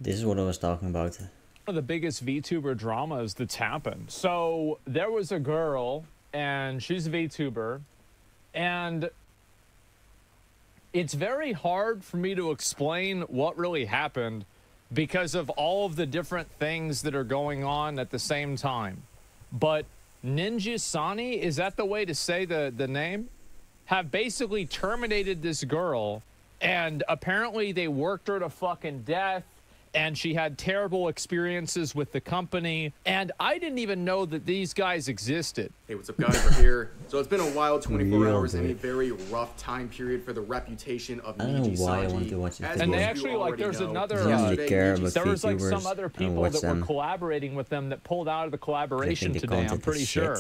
This is what I was talking about. One of the biggest VTuber dramas that's happened. So there was a girl, and she's a VTuber, and it's very hard for me to explain what really happened because of all of the different things that are going on at the same time. But Ninja Sani, is that the way to say the name? Have basically terminated this girl, and apparently they worked her to fucking death, and she had terrible experiences with the company, and I didn't even know that these guys existed. Hey, what's up, guys? We're here. So it's been a wild 24 hours and a very rough time period for the reputation of Niji Sanji. And they actually, like, there's another, there was like some other people that were collaborating with them that pulled out of the collaboration today, I'm pretty sure.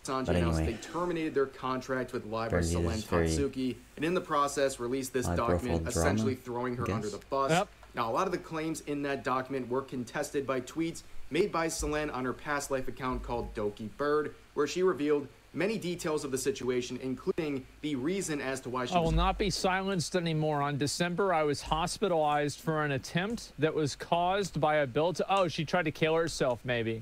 Sanji announced they terminated their contract with Liver Selen Tatsuki, and in the process released this document essentially throwing her under the bus. Yep. Now, a lot of the claims in that document were contested by tweets made by Selen on her past life account called Doki Bird, where she revealed many details of the situation, including the reason as to why she I will not be silenced anymore. On December, I was hospitalized for an attempt that was caused by a oh, she tried to kill herself, maybe.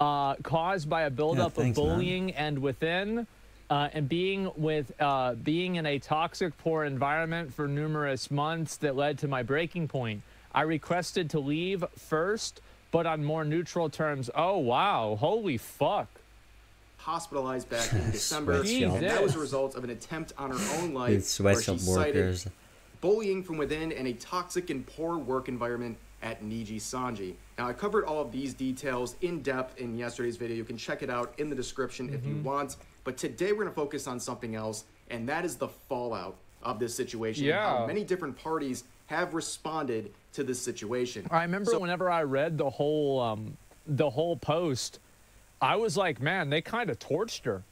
Caused by a buildup of bullying and within, and being in a toxic, poor environment for numerous months that led to my breaking point. I requested to leave first, but on more neutral terms. Oh, wow. Holy fuck. Hospitalized back in December, and that was a result of an attempt on her own life where she cited bullying from within and a toxic and poor work environment at Niji Sanji. Now, I covered all of these details in depth in yesterday's video. You can check it out in the description if you want. But today we're going to focus on something else, and that is the fallout of this situation. Yeah. How many different parties have responded to this situation. I remember whenever I read the whole post, I was like, man, they kind of torched her.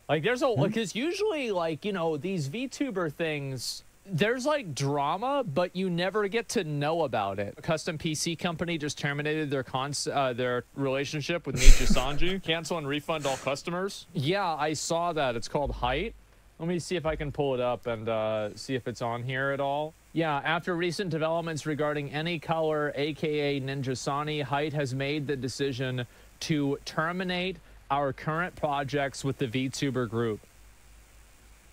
Like, there's a because usually, like, you know, these VTuber things, there's like drama, but you never get to know about it. A custom PC company just terminated their relationship with Niji Sanji. Cancel and refund all customers. Yeah, I saw that. It's called Height. Let me see if I can pull it up and see if it's on here at all. Yeah, after recent developments regarding Any Color, aka Ninja Sani, Height has made the decision to terminate our current projects with the VTuber group.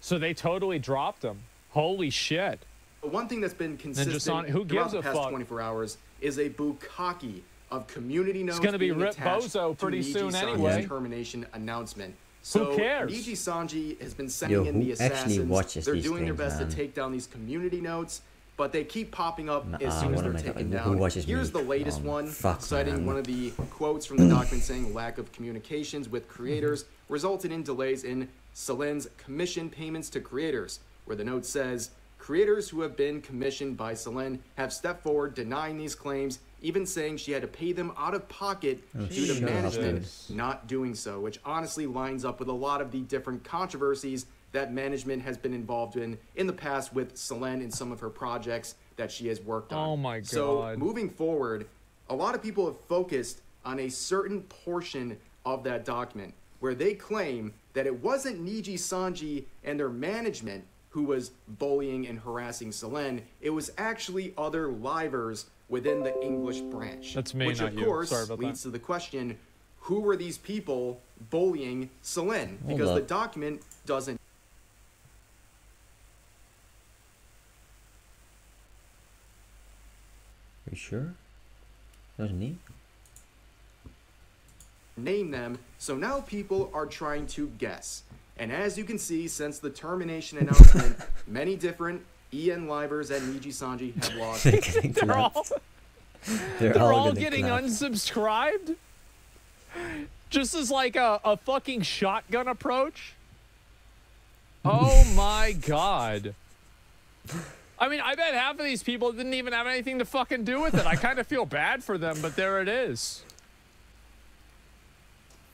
So they totally dropped them. Holy shit. One thing that's been consistent throughout the past 24 hours is a bukkake of community notes. It's going to be Rip Bozo pretty soon anyway. Termination announcement. So who cares? Niji Sanji has been sending in the assassins. They're doing their best to take down these community notes, but they keep popping up as soon as they're taken down. Here's the latest one, citing one of the quotes from the document saying lack of communications with creators resulted in delays in Selen's commission payments to creators, where the note says, creators who have been commissioned by Selen have stepped forward denying these claims, even saying she had to pay them out of pocket due to management not doing so, which honestly lines up with a lot of the different controversies that management has been involved in the past with Selen in some of her projects that she has worked on. Oh my god. So moving forward, a lot of people have focused on a certain portion of that document where they claim that it wasn't Niji Sanji and their management who was bullying and harassing Selen. It was actually other livers within the English branch. That's me, which not of you. course Sorry about leads to the question, who were these people bullying Selen? Because the document doesn't. Are you sure? Doesn't he? Name them, so now people are trying to guess. And as you can see, since the termination announcement, many different EN livers at Niji Sanji have lost. They're all getting unsubscribed? Just as like a fucking shotgun approach? Oh my god. I mean, I bet half of these people didn't even have anything to fucking do with it. I kind of feel bad for them, but there it is.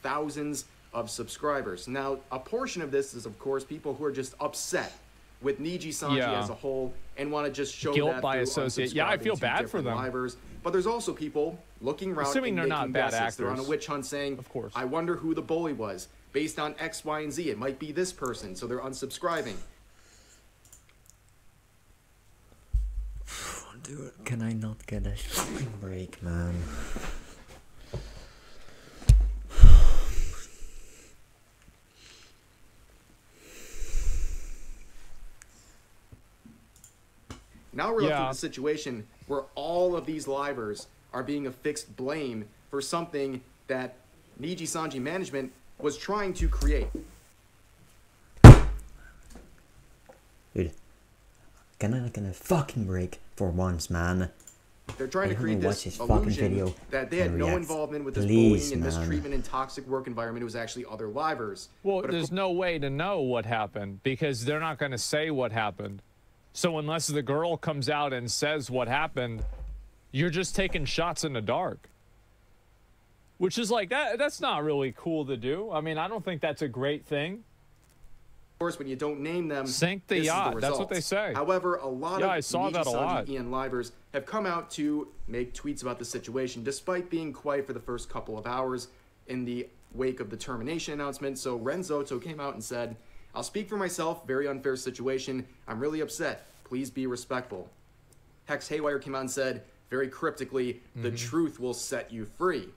Thousands of subscribers. Now, a portion of this is, of course, people who are just upset with Niji Sanji as a whole and want to just show guilt that by association. Yeah, I feel bad for them. Livers. But there's also people looking around assuming and they're making not bad guesses. actors. They're on a witch hunt saying, of course, I wonder who the bully was. Based on X, Y, and Z, it might be this person, so they're unsubscribing. Dude, can I not get a fucking break, man? Now we're left with a situation where all of these livers are being affixed blame for something that Niji Sanji management was trying to create. Dude, can I not get a fucking break for once, man? They're trying to create this illusion that they had no involvement with this bullying and mistreatment and toxic work environment. It was actually other livers. Well, there's no way to know what happened because they're not going to say what happened. So unless the girl comes out and says what happened, you're just taking shots in the dark. Which is like, that's not really cool to do. I mean, I don't think that's a great thing. Of course, when you don't name them, sink the yacht. That's what they say. However, a lot of Niji Sanji Ian livers have come out to make tweets about the situation, despite being quiet for the first couple of hours in the wake of the termination announcement. So Renzoto came out and said, "I'll speak for myself, very unfair situation. I'm really upset. Please be respectful." Hex Haywire came out and said, very cryptically, "The truth will set you free."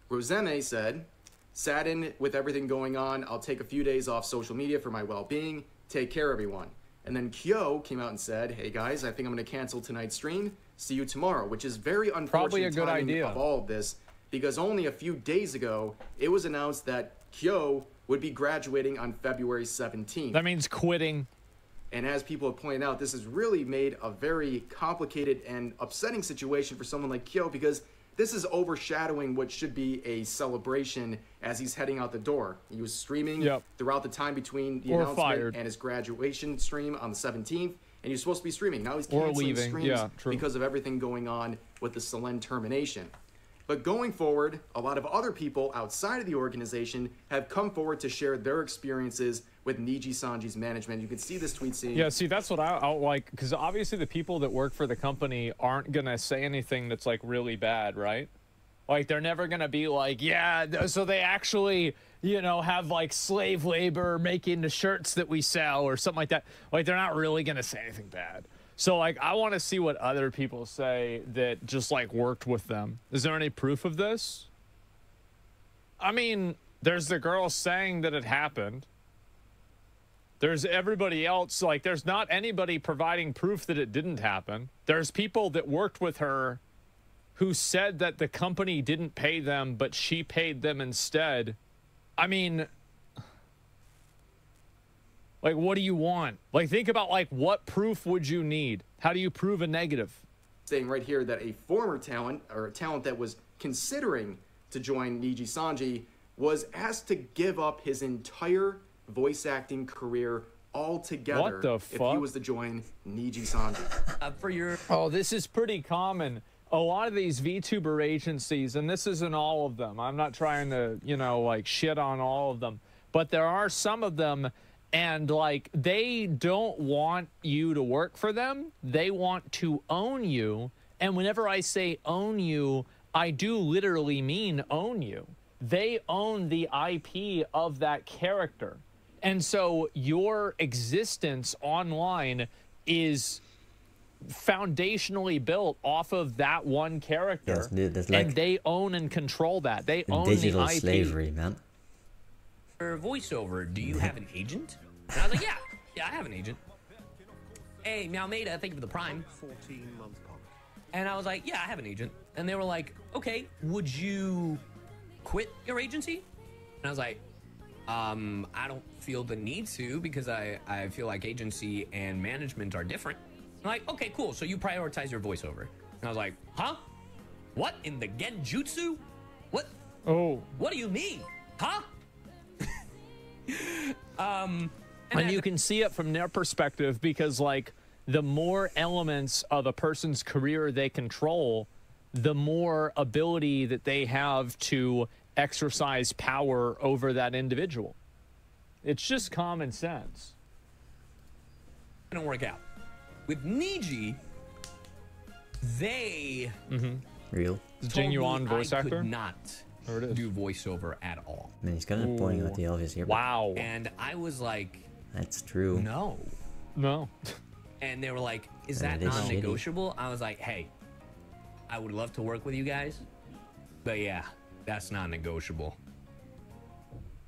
Roseme said, "Saddened with everything going on, I'll take a few days off social media for my well-being. Take care, everyone." And then Kyo came out and said, "Hey guys, I think I'm going to cancel tonight's stream. See you tomorrow," which is very unfortunate. Probably a good idea of all of this, because only a few days ago, it was announced that Kyo would be graduating on February 17th. That means quitting. And as people have pointed out, this has really made a very complicated and upsetting situation for someone like Kyo, because this is overshadowing what should be a celebration as he's heading out the door. He was streaming throughout the time between the announcement and his graduation stream on the 17th, and he was supposed to be streaming. Now he's canceling streams because of everything going on with the Selen termination. But going forward, a lot of other people outside of the organization have come forward to share their experiences with Niji Sanji's management. You can see this tweet saying... Yeah, see, that's what I like, because obviously the people that work for the company aren't going to say anything that's, like, really bad, right? Like, they're never going to be like, yeah, so they actually, you know, have, like, slave labor making the shirts that we sell or something like that. Like, they're not really going to say anything bad. So, like, I want to see what other people say that just, like, worked with them. Is there any proof of this? I mean, there's the girl saying that it happened. There's everybody else. Like, there's not anybody providing proof that it didn't happen. There's people that worked with her who said that the company didn't pay them, but she paid them instead. I mean... like, what do you want? Like, think about, like, what proof would you need? How do you prove a negative? Saying right here that a former talent, or a talent that was considering to join Niji Sanji, was asked to give up his entire voice acting career altogether if he was to join Niji Sanji. Oh, this is pretty common. A lot of these VTuber agencies, and this isn't all of them. I'm not trying to, you know, like, shit on all of them. But there are some of them... and, like, they don't want you to work for them. They want to own you. And whenever I say own you, I do literally mean own you. They own the IP of that character. And so your existence online is foundationally built off of that one character. Yes, dude, that's like, and they own and control that. They own digital the IP. Slavery, man. Voiceover, do you have an agent? And I was like, yeah, I have an agent. Hey, Meowmeda, thank you for the prime. 14-month punk. And I was like, yeah, I have an agent. And they were like, okay, would you quit your agency? And I was like, I don't feel the need to, because I feel like agency and management are different. I'm like, okay, cool, so you prioritize your voiceover. And I was like, huh? What, in the genjutsu? What? Oh. What do you mean? Huh? And you can see it from their perspective, because, like, the more elements of a person's career they control, the more ability that they have to exercise power over that individual. It's just common sense. It don't work out. With Niji, they real genuine voice actor could not do voiceover at all. I mean, he's kind of pointing out the obvious here. Wow. And I was like, that's true. No. And they were like, is that non-negotiable? I was like, hey, I would love to work with you guys, but yeah, that's not negotiable.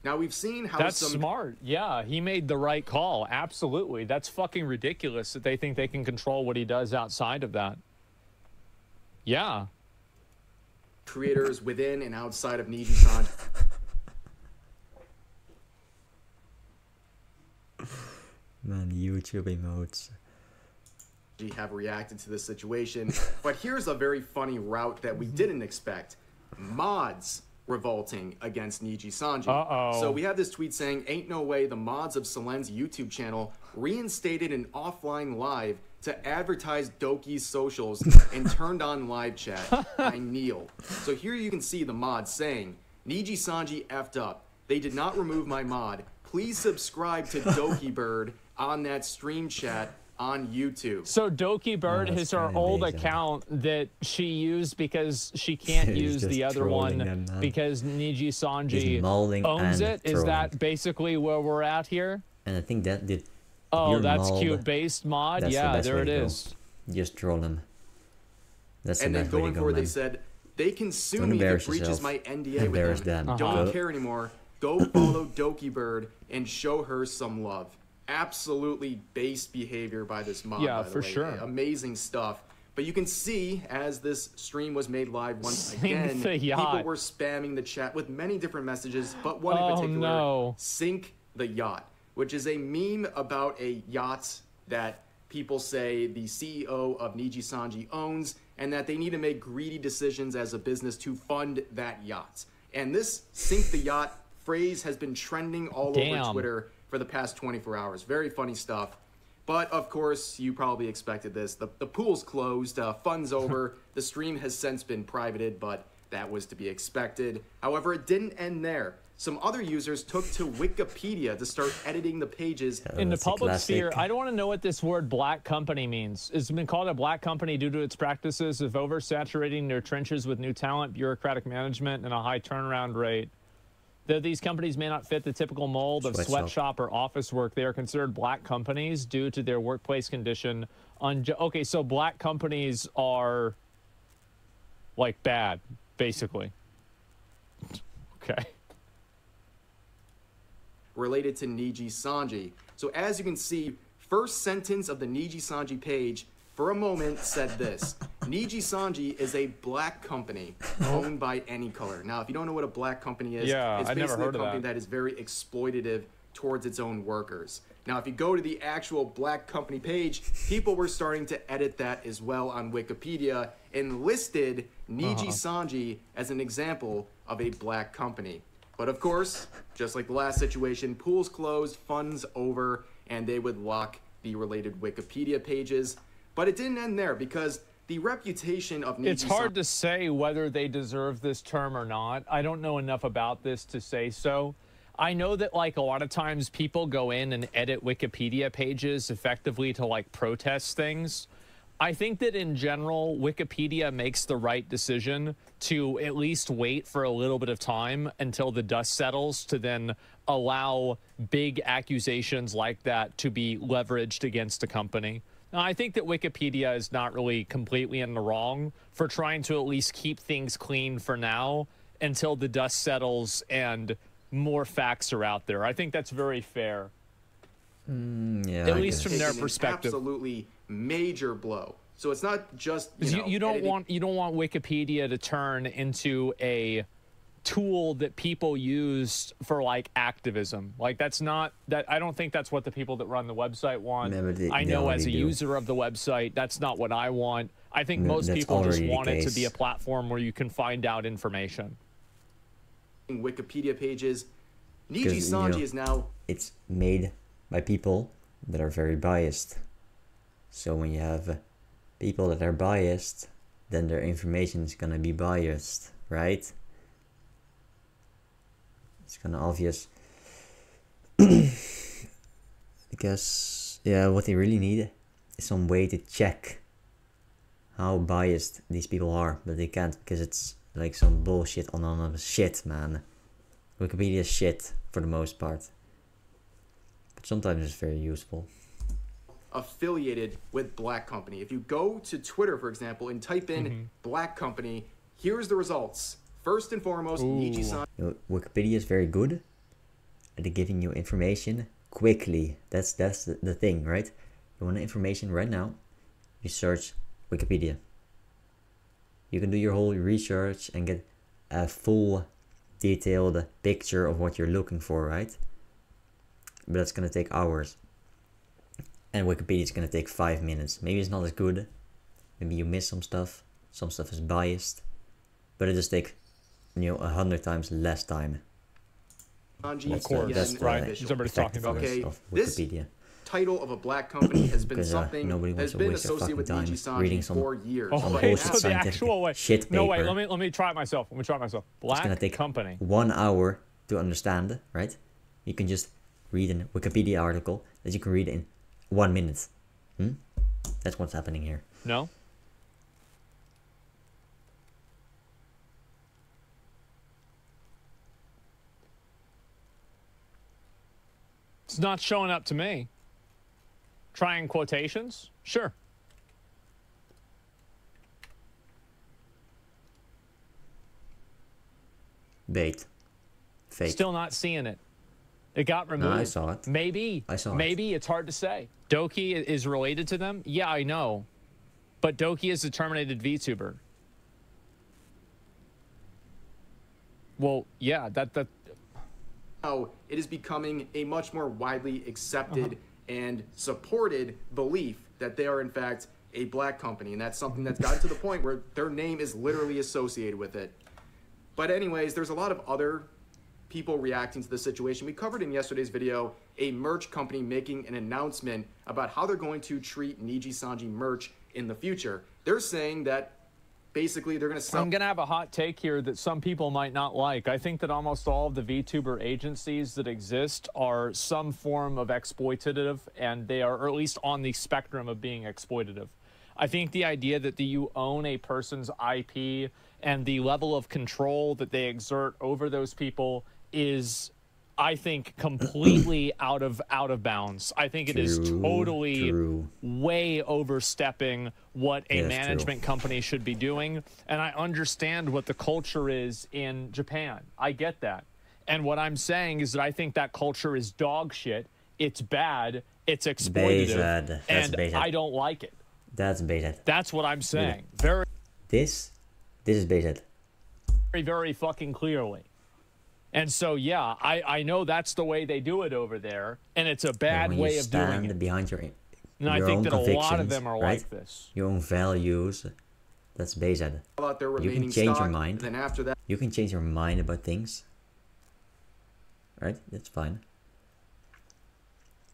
Now we've seen how that's smart. Yeah, he made the right call. Absolutely. That's fucking ridiculous that they think they can control what he does outside of that. Yeah. Creators within and outside of Niji-san Man, YouTube emotes have reacted to this situation. But here's a very funny route that we didn't expect. Mods revolting against Niji-sanji. So we have this tweet saying, ain't no way the mods of Selen's YouTube channel reinstated an offline live to advertise Doki's socials and turned on live chat. I kneel. So here you can see the mod saying, Niji-sanji effed up. They did not remove my mod. Please subscribe to Doki Bird on that stream chat on YouTube. So Doki Bird is her old account that she used because she can't use the other one because Niji-sanji owns it. Is that basically where we're at here? And I think that did. Oh, that's cute. Based mod. Yeah, there it is. Just troll them. That's and then going forward, they said they can sue me if it breaches my NDA with them. Don't care anymore. Go follow Doki Bird and show her some love. Absolutely base behavior by this mod. Yeah, for sure. Amazing stuff. But you can see as this stream was made live once again, people were spamming the chat with many different messages, but one in particular, sink the yacht, which is a meme about a yacht that people say the CEO of Niji-sanji owns and that they need to make greedy decisions as a business to fund that yacht. And this sink the yacht phrase has been trending all over Twitter for the past 24 hours. Very funny stuff. But of course, you probably expected this. The pool's closed, fun's over. The stream has since been privated, but that was to be expected. However, it didn't end there. Some other users took to Wikipedia to start editing the pages. In the public sphere, I don't want to know what this word black company means. It's been called a black company due to its practices of oversaturating their trenches with new talent, bureaucratic management, and a high turnaround rate. Though these companies may not fit the typical mold of sweatshop or office work, they are considered black companies due to their workplace condition. Okay, so black companies are, like, bad, basically. Okay. Related to Niji-sanji. So as you can see, first sentence of the Niji-sanji page for a moment said this: Niji-sanji is a black company owned by Any Color. Now, if you don't know what a black company is, it's basically a company that is very exploitative towards its own workers. Now, if you go to the actual black company page, people were starting to edit that as well on Wikipedia and listed Niji-sanji as an example of a black company. But of course, just like the last situation, pools closed, funds over, and they would lock the related Wikipedia pages. But it didn't end there because the reputation of Niji-sanji... It's hard to say whether they deserve this term or not. I don't know enough about this to say so. I know that, like, a lot of times people go in and edit Wikipedia pages effectively to, like, protest things. I think that in general, Wikipedia makes the right decision to at least wait for a little bit of time until the dust settles to then allow big accusations like that to be leveraged against a company. Now, I think that Wikipedia is not really completely in the wrong for trying to at least keep things clean for now until the dust settles and more facts are out there. I think that's very fair. Yeah, at least from their perspective. Absolutely major blow. So it's not just you don't want Wikipedia to turn into a tool that people use for, like, activism. Like, that's not that. I don't think that's what the people that run the website want. I know as a user of the website, that's not what I want. I think most people just want it to be a platform where you can find out information. Wikipedia pages. Niji-sanji is now... It's made by people that are very biased. So when you have people that are biased, then their information is gonna be biased, right? It's kind of obvious. Because, yeah, what they really need is some way to check how biased these people are, but they can't because it's like some bullshit anonymous shit, man. Wikipedia is shit for the most part, but sometimes it's very useful. affiliated with Black Company. If you go to Twitter, for example, and type in Black Company, here's the results. First and foremost, Niji-san. Wikipedia is very good at giving you information quickly. That's the thing, right? You want information right now, you search Wikipedia. You can do your whole research and get a full detailed picture of what you're looking for, right? But that's gonna take hours. And Wikipedia is gonna take 5 minutes. Maybe it's not as good. Maybe you miss some stuff. Some stuff is biased. But it just takes, 100 times less time. Of course, that's right. Somebody's talking about this title of a Black company has been something has been associated with Niji-Sanji for years. Oh, wait, so the actual way. Shit paper. No, wait, let me try it myself. Black it's gonna take company. 1 hour to understand, right? You can just read a Wikipedia article that you can read in 1 minute. That's what's happening here. No? It's not showing up to me. Trying quotations? Sure. Bait. Fake. Still not seeing it. It got removed. No, I saw it. Maybe. I saw it. Maybe it's hard to say. Doki is related to them? Yeah, I know. But Doki is a terminated VTuber. Well, yeah, that Now, it is becoming a much more widely accepted and supported belief that they are, in fact, a Black company. And that's something that's gotten to the point where their name is literally associated with it. But anyways, there's a lot of other people reacting to the situation. We covered in yesterday's video a merch company making an announcement about how they're going to treat Niji-Sanji merch in the future. They're saying that basically they're going to sell... I'm going to have a hot take here that some people might not like. I think that almost all of the VTuber agencies that exist are some form of exploitative, and they are, or at least on the spectrum of being exploitative. I think the idea that you own a person's IP and the level of control that they exert over those people is, I think, completely out of bounds. I think it is totally way overstepping what a management company should be doing. And I understand what the culture is in Japan. I get that. And what I'm saying is that I think that culture is dog shit. It's bad. It's exploitative. And I don't like it. That's baited. That's what I'm saying. This is baited. Very, very fucking clearly. And so, yeah, I know that's the way they do it over there, and it's a bad way of doing it. Behind and I think that a lot of them are like this. Your own values, that's based. You can change your mind. Then after that, you can change your mind about things. Right? That's fine.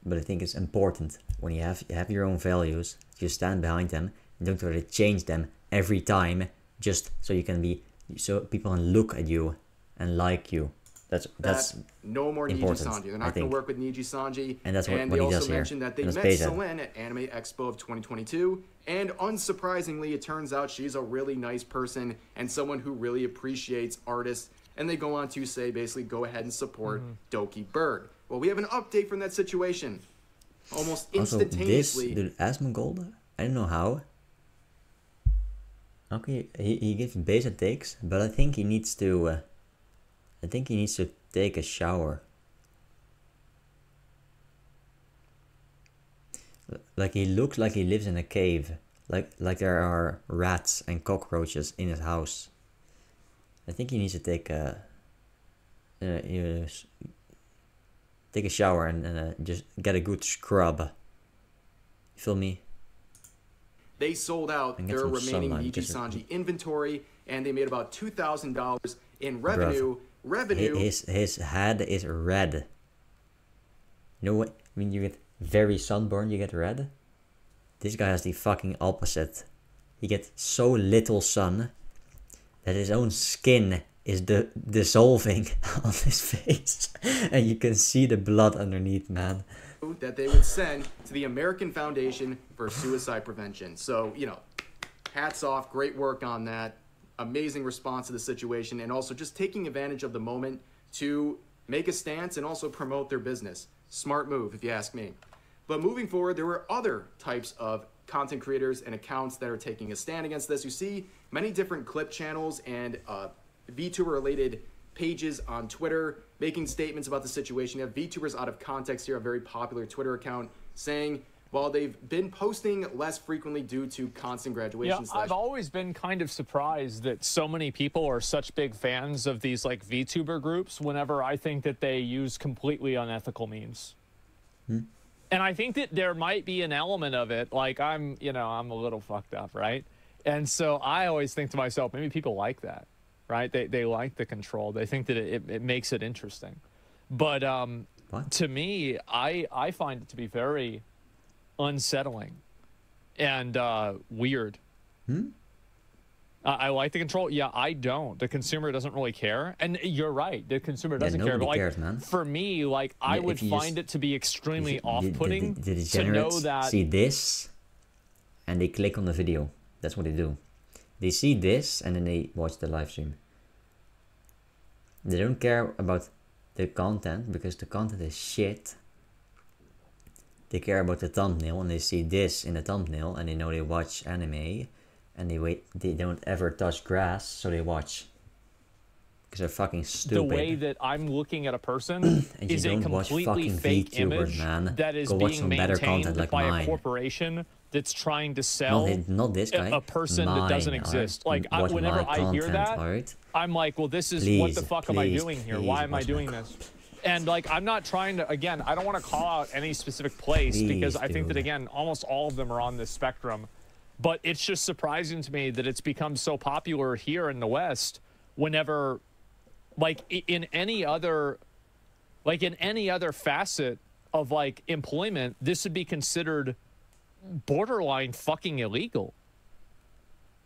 But I think it's important when you have your own values, you stand behind them, and don't try to change them every time just so you can be, so people can look at you and like you. That's no more Niji-Sanji. They're not going to work with Niji-Sanji. And that's what they he does also mentioned here. that they met Selene at Anime Expo of 2022. And unsurprisingly, it turns out she's a really nice person and someone who really appreciates artists. And they go on to say, basically, go ahead and support Doki Bird. Well, we have an update from that situation. Almost instantaneously. Also, this Asmongold, I don't know how. Okay, he gives basic takes, but I think he needs to... take a shower. Like he looks like he lives in a cave. Like there are rats and cockroaches in his house. I think he needs to take a shower and just get a good scrub. You feel me? They sold out their remaining Niji-Sanji inventory, and they made about $2,000 in revenue. His head is red. You know what? When you get very sunburned, you get red. This guy has the fucking opposite. He gets so little sun that his own skin is dissolving on his face, and you can see the blood underneath, man. That they would send to the American Foundation for Suicide Prevention. So, hats off, great work on that. Amazing response to the situation, and also just taking advantage of the moment to make a stance and also promote their business. Smart move, if you ask me. But moving forward, there were other types of content creators and accounts that are taking a stand against this. You see many different clip channels and VTuber-related pages on Twitter making statements about the situation. You have VTubers Out of Context here, a very popular Twitter account, saying while they've been posting less frequently due to constant graduation. Yeah, I've always been kind of surprised that so many people are such big fans of these like VTuber groups whenever I think that they use completely unethical means. And I think that there might be an element of it, like I'm a little fucked up, right? And so I always think to myself, maybe people like that, right? They like the control. They think that it makes it interesting. But to me, I find it to be very unsettling and weird. I like the control. Yeah, I don't. The consumer doesn't really care. And you're right. The consumer doesn't care. But like, cares, man. For me, like, I would find it to be extremely off-putting to know that... see this and they click on the video. That's what they do. They see this and then they watch the live stream. They don't care about the content because the content is shit. They care about the thumbnail and they see this in the thumbnail and they know they watch anime and they don't ever touch grass, so they watch. Because they're fucking stupid. The way that I'm looking at a person is a completely fake image that is being maintained by a corporation that's trying to sell not this guy. A person that doesn't exist. Like, whenever I hear that, I'm like, well, this is what the fuck am I doing here? Why am I doing this? And like, I'm not trying to, again, I don't want to call out any specific place because I think that, again, almost all of them are on this spectrum. But it's just surprising to me that it's become so popular here in the West whenever, like, in any other facet of, like, employment, this would be considered borderline fucking illegal.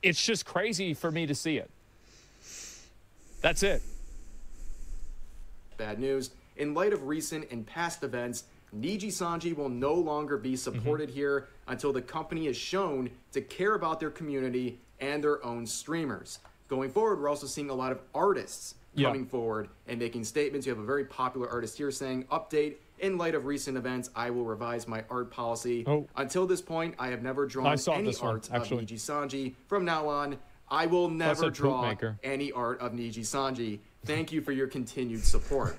It's just crazy for me to see it. That's it. Bad news. In light of recent and past events, Niji Sanji will no longer be supported here until the company is shown to care about their community and their own streamers. Going forward, we're also seeing a lot of artists coming forward and making statements. You have a very popular artist here saying, update, in light of recent events, I will revise my art policy. Until this point, I have never drawn any art of Niji Sanji. From now on, I will never draw any art of Niji Sanji. Thank you for your continued support.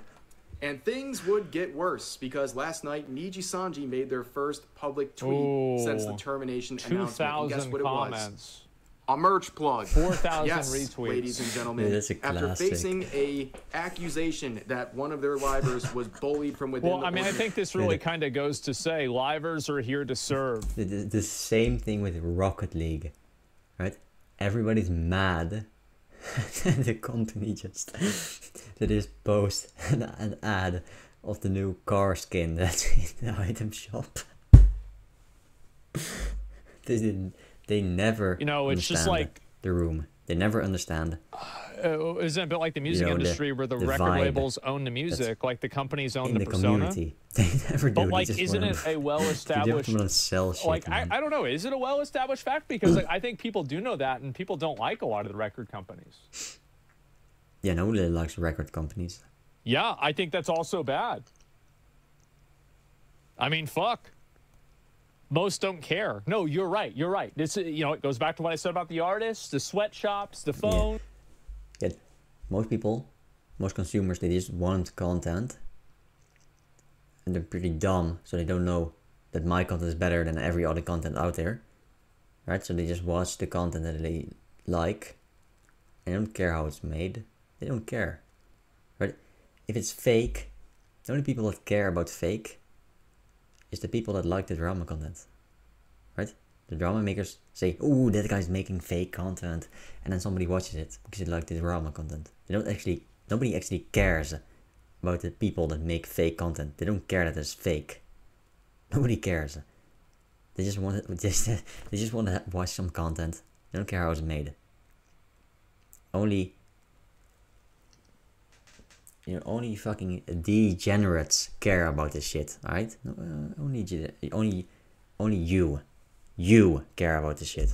And things would get worse because last night Niji Sanji made their first public tweet since the termination announcement. And guess what it was? A merch plug. 4,000 yes, retweets. Ladies and gentlemen, after facing a accusation that one of their livers was bullied from within. Well, I mean, I think this really kind of goes to say livers are here to serve. The same thing with Rocket League, right? Everybody's mad. The company just post an ad of the new car skin that's in the item shop. They never it's just like the room. They never understand. Isn't it a bit like the music industry where the record labels own the music, like the companies own the persona? Community. They never do. But like, isn't it a well-established? Like, I don't know. Is it a well-established fact? Because like, I think people do know that, and people don't like a lot of the record companies. Yeah, nobody likes record companies. Yeah, I think that's also bad. I mean, fuck. Most don't care. No, you're right. You're right. This, it goes back to what I said about the artists, the sweatshops, the phone. Yeah, most people, most consumers, they just want content. And they're pretty dumb, so they don't know that my content is better than every other content out there. Right? So they just watch the content that they like. They don't care how it's made. They don't care. Right? If it's fake, the only people that care about fake is the people that like the drama content. Right? The drama makers say, oh, that guy's making fake content. And then somebody watches it because they like the drama content. Nobody actually cares about the people that make fake content. They don't care that it's fake. Nobody cares. They just want to watch some content. They don't care how it's made. Only fucking degenerates care about this shit, alright? Only you care about this shit.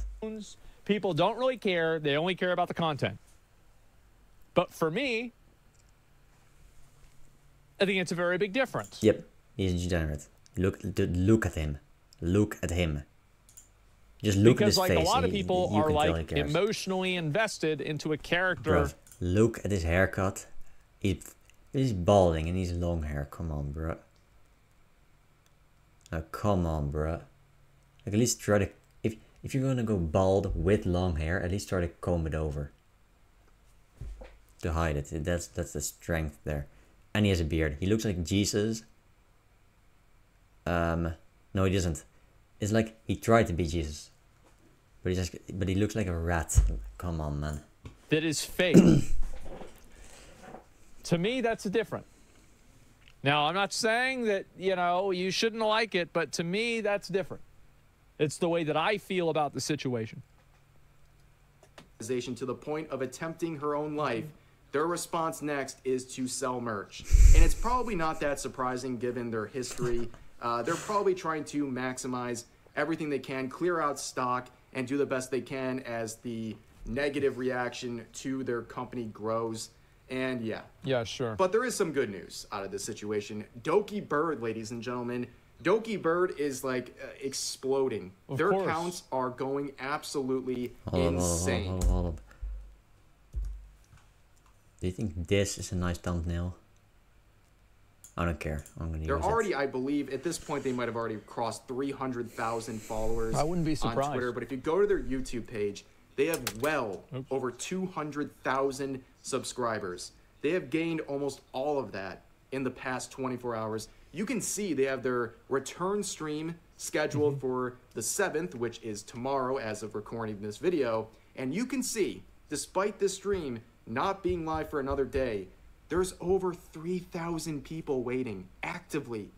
People don't really care. They only care about the content. But for me, I think it's a very big difference. Yep, he's a degenerate. Look at him. Look at him. Just look because, at his face. Because, like, a lot of people are, like, emotionally invested into a character. Bruv, look at his haircut. He's balding and he's long hair. Come on, bro. Now, come on, bro. Like, at least try to... If you're gonna go bald with long hair, at least try to comb it over. To hide it. That's the strength there. And he has a beard. He looks like Jesus. No, he doesn't. It's like he tried to be Jesus. But he looks like a rat. Come on, man. That is fake. To me, that's different. Now, I'm not saying that, you know, you shouldn't like it, but to me, that's different. It's the way that I feel about the situation. To the point of attempting her own life, their response next is to sell merch. And it's probably not that surprising given their history. They're probably trying to maximize everything they can, clear out stock, and do the best they can as the negative reaction to their company grows. And yeah. Yeah, sure. But there is some good news out of this situation. Doki Bird, ladies and gentlemen. Doki Bird is like exploding. Their counts are going absolutely insane. Hold up. Do you think this is a nice thumbnail? I don't care. I'm gonna use it. They're already, I believe, at this point they might have already crossed 300,000 followers. I wouldn't be surprised. On Twitter, but if you go to their YouTube page, they have over 200,000 subscribers. They have gained almost all of that in the past 24 hours. You can see they have their return stream scheduled for the 7th, which is tomorrow as of recording this video. And you can see, despite this stream not being live for another day, there's over 3,000 people waiting, actively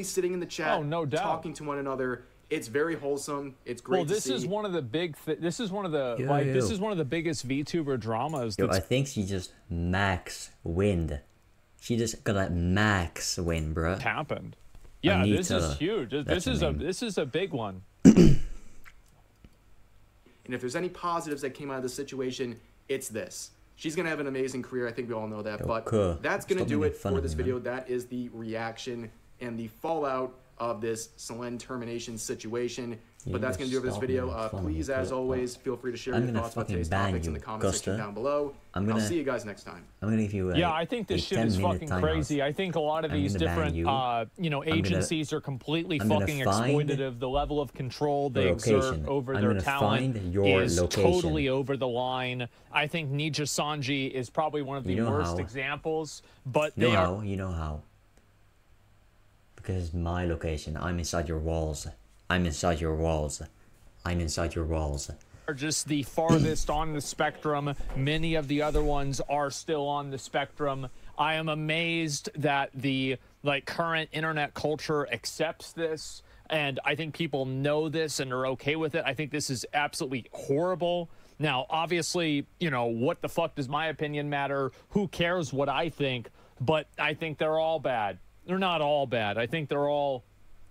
sitting in the chat, no doubt, talking to one another. It's very wholesome. It's great. Well, this is one of the big. This is one of the This is one of the biggest VTuber dramas. Yo, I think she just max wind. She just got a max win, bro. Happened. Yeah, this is huge. This is a big one. And if there's any positives that came out of this situation, it's this. She's going to have an amazing career. I think we all know that. But that's going to do it for this video. That is the reaction and the fallout of this Selene termination situation. But that's going to do it for this video. Please, as always, feel free to share your thoughts about today's topics in the comment section down below. I'll see you guys next time. I'm going to give you a I think this shit is fucking crazy. I think a lot of these different, agencies are completely fucking exploitative. The level of control they exert over their talent is totally over the line. I think Nija Sanji is probably one of the worst examples. But you know how. Because it's my location. I'm inside your walls. I'm inside your walls. I'm inside your walls. Are just the farthest on the spectrum. Many of the other ones are still on the spectrum. I am amazed that the current internet culture accepts this, and I think people know this and are okay with it. I think this is absolutely horrible. Now, obviously, what the fuck does my opinion matter? Who cares what I think? But I think they're all bad. They're not all bad. I think they're all,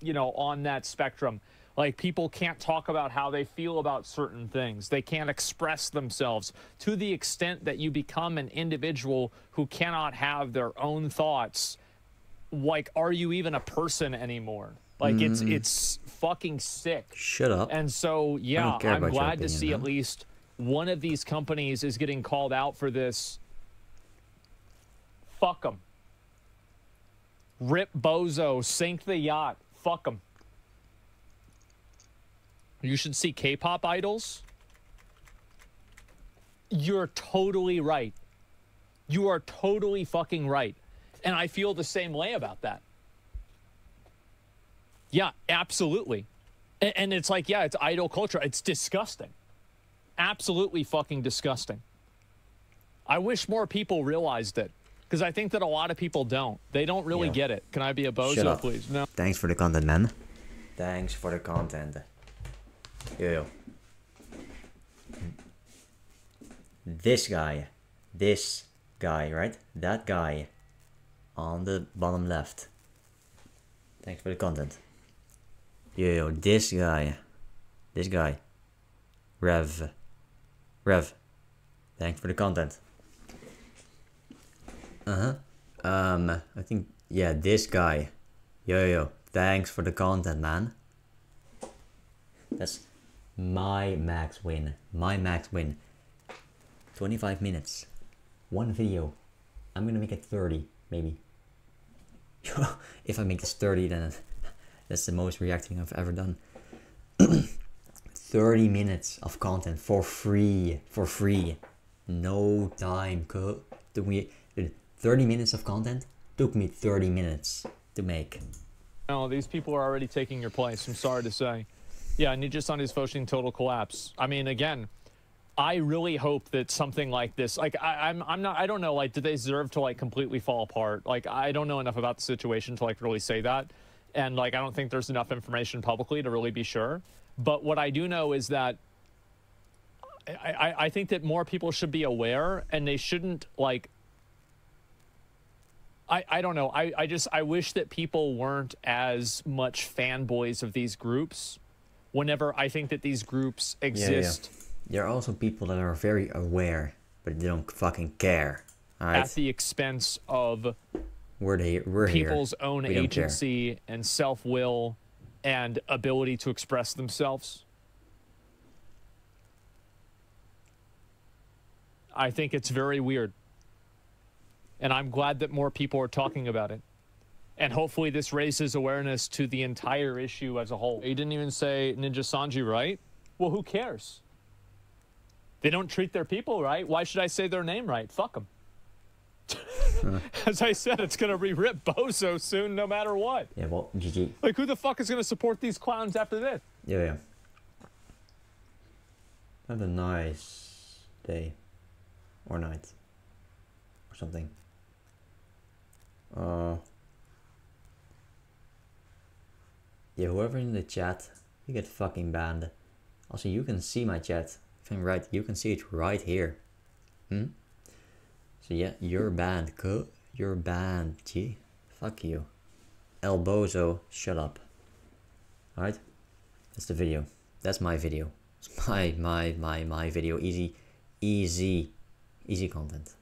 on that spectrum. Like, people can't talk about how they feel about certain things. They can't express themselves to the extent that you become an individual who cannot have their own thoughts. Like, are you even a person anymore? Like, it's fucking sick. Shut up. And so, yeah, I'm glad to see at least one of these companies is getting called out for this. Fuck them. Rip Bozo, sink the yacht. Fuck them. You should see K-pop idols. You're totally right. You are totally fucking right. And I feel the same way about that. Yeah, absolutely. And it's like, yeah, it's idol culture. It's disgusting. Absolutely fucking disgusting. I wish more people realized it. Because I think that a lot of people don't. They don't really get it. Can I be a bozo, please? No. Thanks for the content, man. Thanks for the content. Yo. This guy, right? That guy on the bottom left. Thanks for the content. Yo, this guy. Rev. Thanks for the content. I think, yeah, this guy. Yo. Thanks for the content, man. That's my max win. My max win. 25 minutes. One video. I'm gonna make it 30, maybe. If I make this 30, then that's the most reacting I've ever done. 30 minutes of content for free. For free. No time. Took me 30 minutes of content. Took me 30 minutes to make. No, these people are already taking your place. I'm sorry to say. Yeah, Ninja Sunday's voting total collapse. I mean, again, I really hope that something like this, like I don't know, like, do they deserve to like completely fall apart? Like, I don't know enough about the situation to like really say that. And like, I don't think there's enough information publicly to really be sure. But what I do know is that I think that more people should be aware, and they shouldn't like, I don't know. I wish that people weren't as much fanboys of these groups whenever I think that these groups exist. Yeah. There are also people that are very aware, but they don't fucking care. All right? At the expense of we're people's own agency and self-will and ability to express themselves. I think it's very weird. And I'm glad that more people are talking about it. And hopefully this raises awareness to the entire issue as a whole. You didn't even say Ninja Sanji, right? Well, who cares? They don't treat their people right. Why should I say their name right? Fuck them. As I said, it's going to re-rip Bozo soon, no matter what. Yeah, well, GG. Like, who the fuck is going to support these clowns after this? Yeah. Have a nice day. Or night. Or something. Yeah, whoever in the chat, you get fucking banned. Also, you can see my chat. If I'm right, you can see it right here. So yeah, you're banned, you're banned, G. Fuck you. El Bozo, shut up. Alright? That's the video. That's my video. It's my video. Easy content.